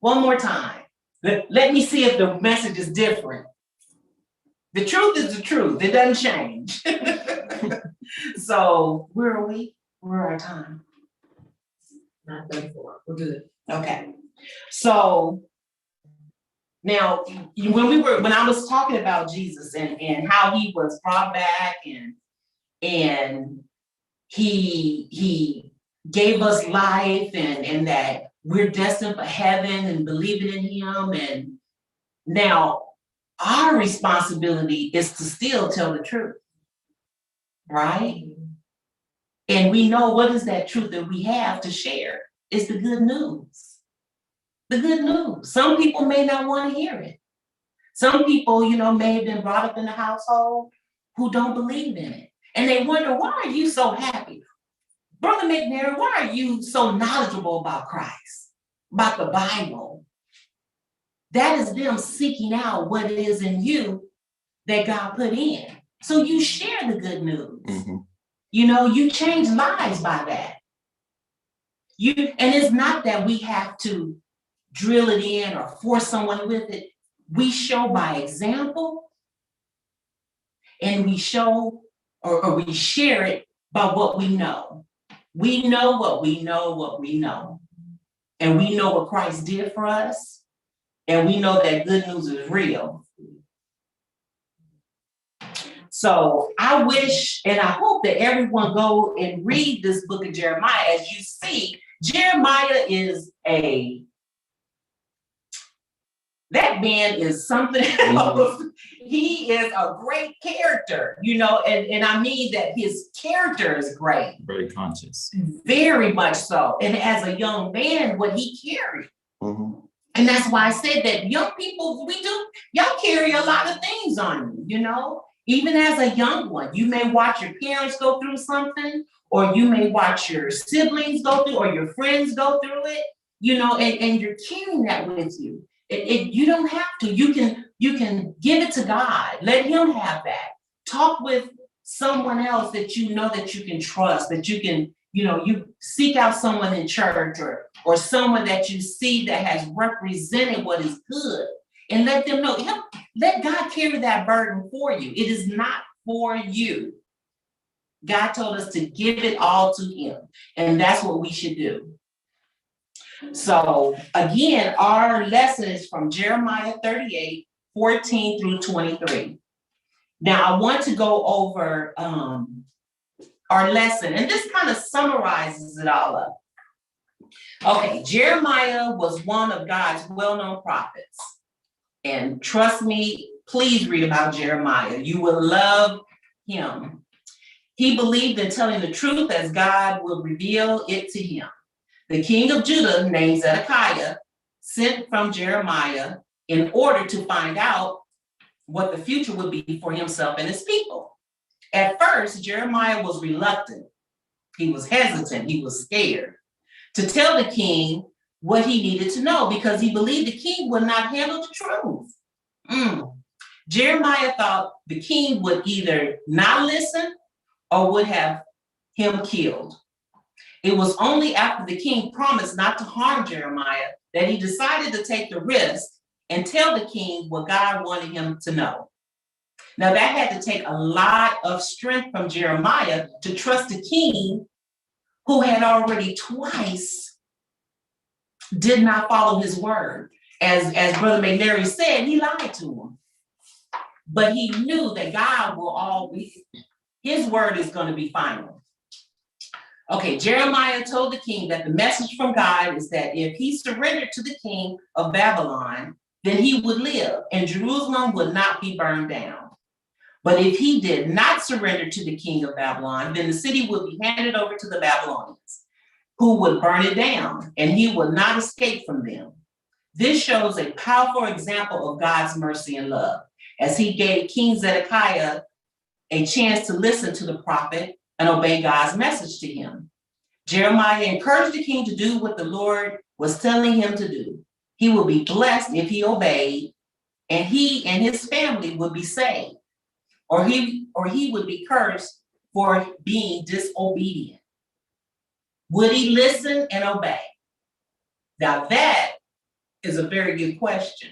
One more time. Let me see if the message is different. The truth is the truth. It doesn't change. So where are we? Where our time? 9:34. We're good. Okay. So now when I was talking about Jesus and how he was brought back and he gave us life and that we're destined for heaven and believing in him, and now our responsibility is to still tell the truth, right? And we know what is that truth that we have to share. It's the good news. The good news. Some people may not want to hear it. Some people, may have been brought up in a household who don't believe in it. And they wonder, why are you so happy? Brother McNair, why are you so knowledgeable about Christ, about the Bible? That is them seeking out what it is in you that God put in. So you share the good news. Mm-hmm. You change lives by that. And it's not that we have to drill it in or force someone with it. We show by example, and we show or we share it by what we know. We know what we know. And we know what Christ did for us. And we know that good news is real. So I wish and I hope that everyone go and read this book of Jeremiah. As you see, Jeremiah is that man is something else. He is a great character, and I mean that his character is great. Very conscious. Very much so. And as a young man, what he carried. Mm-hmm. And that's why I said that young people, y'all carry a lot of things on you, even as a young one. You may watch your parents go through something, or you may watch your siblings go through, or your friends go through it, and you're carrying that with you. You don't have to. You can give it to God. Let him have that. Talk with someone else that you know that you can trust, that you can, you seek out someone in church or someone that you see that has represented what is good, and let them know. Let God carry that burden for you. It is not for you. God told us to give it all to him, and that's what we should do. So again, our lesson is from Jeremiah 38, 14 through 23. Now I want to go over our lesson, and this kind of summarizes it all up. Okay, Jeremiah was one of God's well-known prophets. And trust me, please read about Jeremiah. You will love him. He believed in telling the truth as God will reveal it to him. The king of Judah, named Zedekiah, sent from Jeremiah in order to find out what the future would be for himself and his people. At first, Jeremiah was reluctant. He was hesitant. He was scared to tell the king what he needed to know because he believed the king would not handle the truth. Jeremiah thought the king would either not listen or would have him killed. It was only after the king promised not to harm Jeremiah that he decided to take the risk and tell the king what God wanted him to know. Now that had to take a lot of strength from Jeremiah to trust the king who had already twice did not follow his word. As Brother McNary said, he lied to him. But he knew that God will always, his word is going to be final. Okay, Jeremiah told the king that the message from God is that if he surrendered to the king of Babylon, then he would live and Jerusalem would not be burned down. But if he did not surrender to the king of Babylon, then the city would be handed over to the Babylonians, who would burn it down, and he would not escape from them. This shows a powerful example of God's mercy and love, as he gave King Zedekiah a chance to listen to the prophet and obey God's message to him. Jeremiah encouraged the king to do what the Lord was telling him to do. He would be blessed if he obeyed, and he and his family would be saved, or he would be cursed for being disobedient. Would he listen and obey? Now that is a very good question.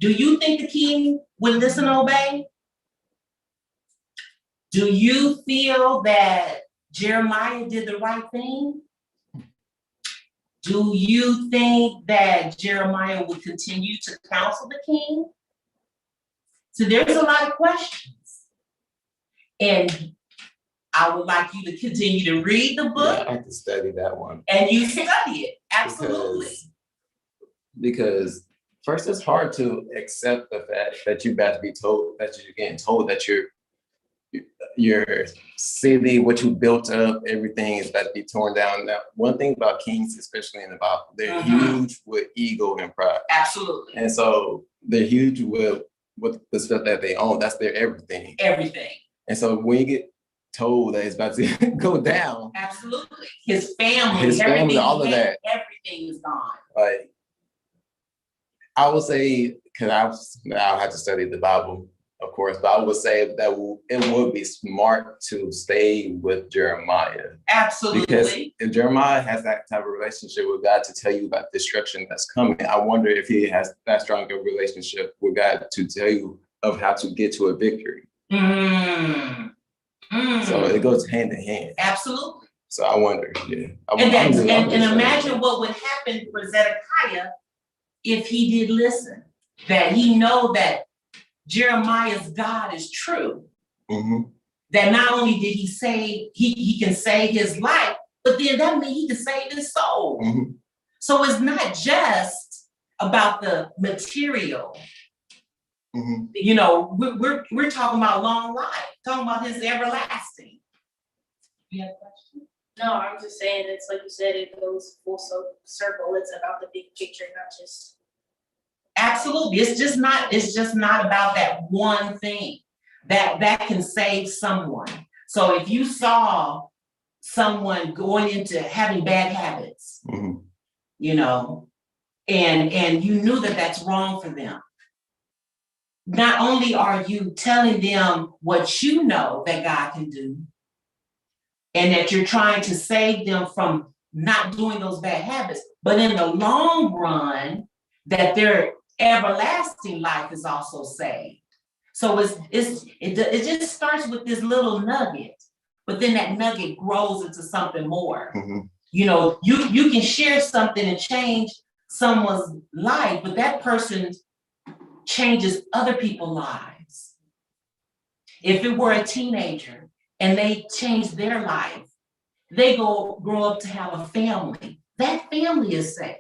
Do you think the king would listen and obey? Do you feel that Jeremiah did the right thing? Do you think that Jeremiah would continue to counsel the king? So there's a lot of questions. And I would like you to continue to read the book. Yeah, I have to study that one. And you study it, absolutely. Because first, it's hard to accept the fact that you're about to be told, that you're getting told that your city, what you built up, everything is about to be torn down. Now, one thing about kings, especially in the Bible, they're huge with ego and pride. Absolutely. And so they're huge with the stuff that they own. That's their everything. Everything. And so when you get told that it's about to go down. Absolutely. His family, all of that. Everything is gone. Like, I would say, because I'll have to study the Bible, of course, but I would say that it would be smart to stay with Jeremiah. Absolutely. Because if Jeremiah has that type of relationship with God to tell you about destruction that's coming, I wonder if he has that strong of a relationship with God to tell you of how to get to a victory. So it goes hand in hand. Absolutely. So I wonder, yeah. And imagine what would happen for Zedekiah if he did listen. That he know that Jeremiah's God is true. That not only did he save, he can save his life, but then that means he can save his soul. So it's not just about the material. You know, we're talking about long life, talking about his everlasting. You have a question? No, I'm just saying, it's like you said, it goes full circle. It's about the big picture, not just. Absolutely. It's just not about that one thing that can save someone. So if you saw someone going into having bad habits, you know, and you knew that that's wrong for them, not only are you telling them what you know that God can do, and that you're trying to save them from not doing those bad habits, but in the long run, that their everlasting life is also saved. So it just starts with this little nugget, but then that nugget grows into something more. You know, you can share something and change someone's life, but that person changes other people's lives. If it were a teenager and they change their life, they grow up to have a family. That family is saved.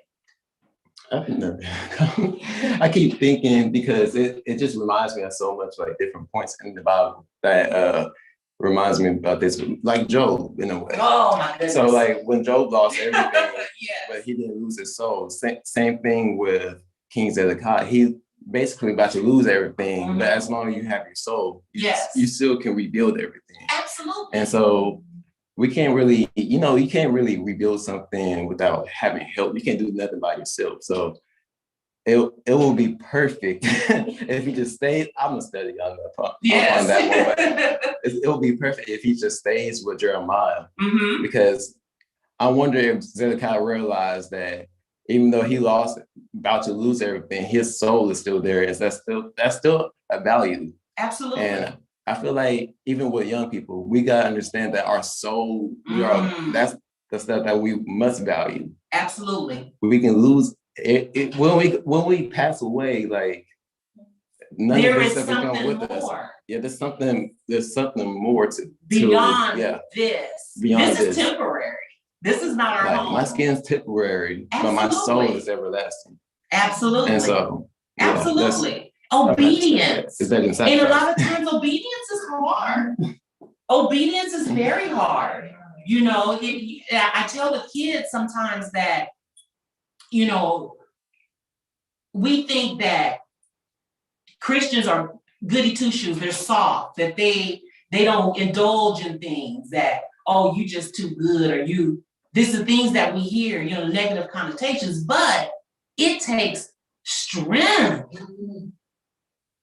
I keep thinking, because it just reminds me of so much, like, different points in the Bible that reminds me about this, like Job in a way. Oh my goodness. So like when Job lost everything, Yes. but he didn't lose his soul. Same thing with King Zedekiah. He basically about to lose everything, but as long as you have your soul, you still can rebuild everything. Absolutely. And so we can't really, you can't really rebuild something without having help. You can't do nothing by yourself. So it will be perfect if he just stays. I'm gonna study on that one, but it will be perfect if he just stays with Jeremiah, because I wonder if Zedekiah realized that even though he about to lose everything, his soul is still there. That's still a value. Absolutely. And I feel like even with young people, we gotta understand that our soul, that's the stuff that we must value. Absolutely. We can lose it when we pass away. Like, none of this stuff come with us. Yeah, there's something more to beyond this. This is temporary. This is not our home. My skin's temporary, but my soul is everlasting. Absolutely. And so, absolutely. Obedience. And a lot of times obedience is hard. Obedience is very hard. You know, I tell the kids sometimes that, we think that Christians are goody two shoes. They're soft, that they don't indulge in things, that, oh, you just too good, or this is things that we hear, negative connotations, but it takes strength,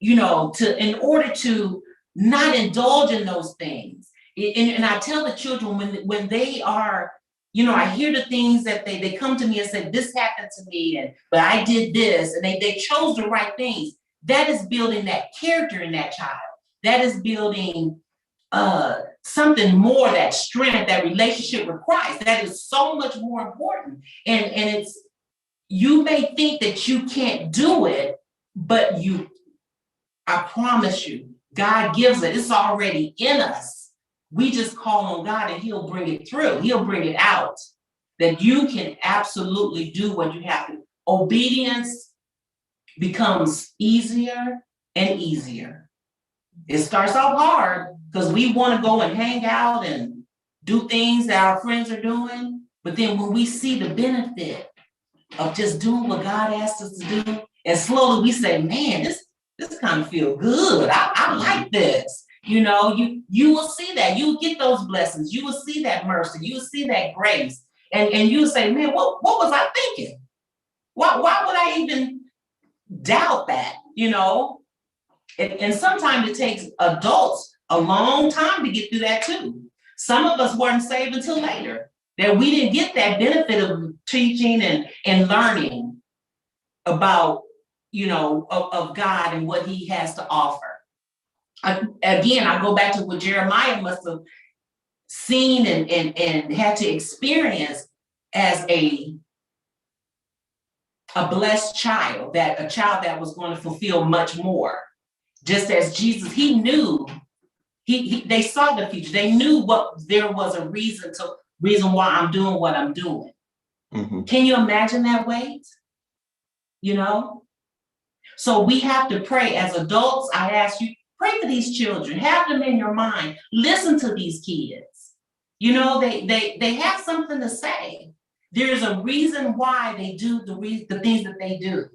in order to not indulge in those things. And I tell the children when they are, you know, I hear the things that they come to me and say, this happened to me, but I did this, and they chose the right things. That is building that character in that child. That is building something more, that strength, that relationship with Christ. That is so much more important. And it's, you may think that you can't do it, but I promise you, God gives it. It's already in us. We just call on God and he'll bring it through. He'll bring it out. That you can absolutely do what you have to. Obedience becomes easier and easier. It starts off hard because we want to go and hang out and do things that our friends are doing. But then when we see the benefit of just doing what God asked us to do, and slowly we say, man, this kind of feel good. I like this. You know, you will see that. You will get those blessings. You will see that mercy. You will see that grace. And you will say, man, what was I thinking? Why would I even doubt that? You know? And sometimes it takes adults a long time to get through that too. Some of us weren't saved until later, that we didn't get that benefit of teaching and learning about, you know, of God and what he has to offer. Again, I go back to what Jeremiah must have seen and had to experience as a blessed child, that a child that was going to fulfill much more. Just as Jesus, he knew, they saw the future. They knew there was a reason why I'm doing what I'm doing. Mm-hmm. Can you imagine that weight? You know? So we have to pray as adults. I ask you, pray for these children, have them in your mind, listen to these kids. You know, they have something to say. There's a reason why they do the things that they do.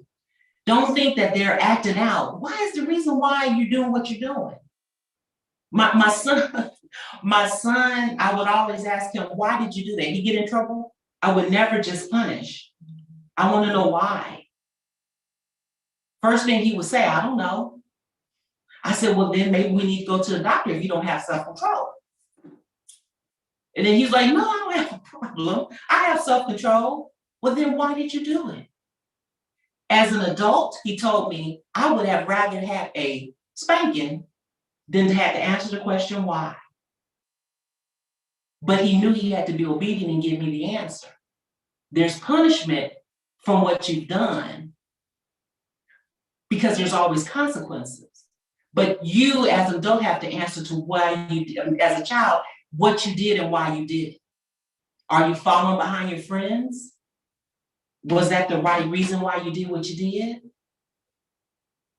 Don't think that they're acting out. Why is the reason why you're doing what you're doing? My son, I would always ask him, why did you do that? He get in trouble? I would never just punish. I want to know why. First thing he would say, I don't know. I said, well, then maybe we need to go to the doctor if you don't have self-control. And then he's like, no, I don't have a problem. I have self-control. Well, then why did you do it? As an adult, he told me, I would have rather had a spanking than to have to answer the question why. But he knew he had to be obedient and give me the answer. There's punishment from what you've done because there's always consequences. But you as an adult have to answer to why you did, as a child, what you did and why you did it. Are you following behind your friends? Was that the right reason why you did what you did?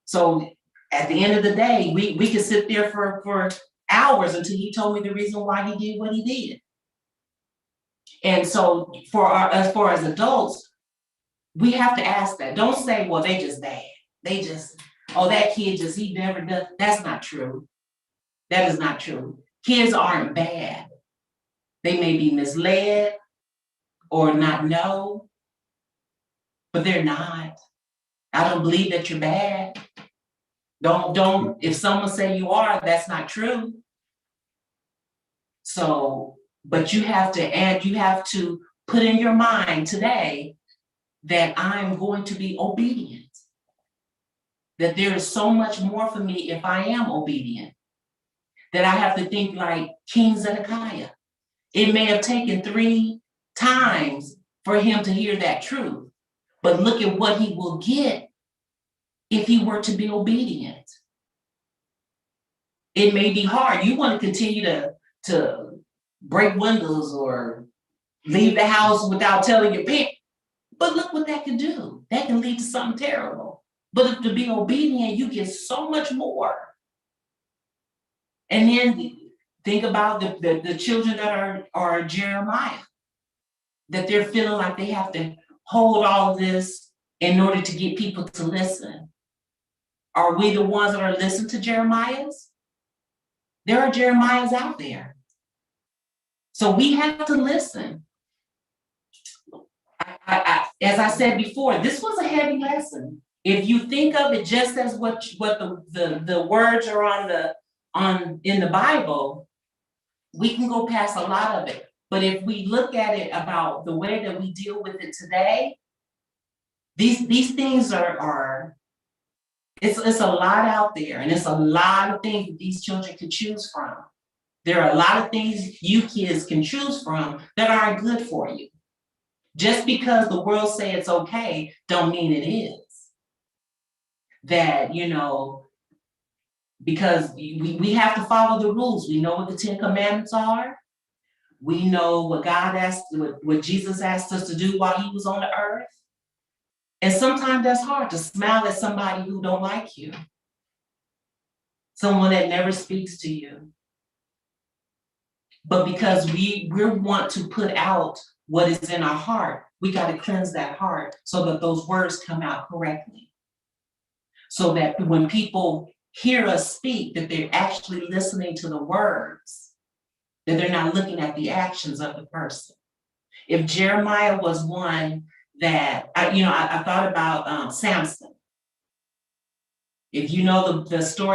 So at the end of the day, we could sit there for hours until he told me the reason why he did what he did. And so as far as adults, we have to ask that. Don't say, well, they just bad. They just, oh, that kid just, he never does. That's not true. That is not true. Kids aren't bad. They may be misled or not know, but they're not. I don't believe that you're bad. Don't, if someone say you are, that's not true. So, but you have to put in your mind today that I'm going to be obedient. That there is so much more for me if I am obedient. That I have to think like King Zedekiah. It may have taken 3 times for him to hear that truth, but look at what he will get if he were to be obedient. It may be hard. You want to continue to break windows or leave the house without telling your parents, but look what that can do. That can lead to something terrible. But if to be obedient, you get so much more. And then think about the children that are Jeremiah, that they're feeling like they have to hold all of this in order to get people to listen. Are we the ones that are listening to Jeremiah's? There are Jeremiah's out there. So we have to listen. As I said before, this was a heavy lesson. If you think of it just as what the words are in the Bible, we can go past a lot of it. But if we look at it about the way that we deal with it today, these things are it's a lot out there, and it's a lot of things that these children can choose from. There are a lot of things you kids can choose from that aren't good for you. Just because the world say it's okay, don't mean it is. That, because we have to follow the rules. We know what the 10 Commandments are. We know what what Jesus asked us to do while he was on the earth. And sometimes that's hard to smile at somebody who don't like you. Someone that never speaks to you. But because we want to put out what is in our heart, we got to cleanse that heart so that those words come out correctly. So that when people hear us speak, that they're actually listening to the words, that they're not looking at the actions of the person. If Jeremiah was one that, I thought about Samson. If you know the story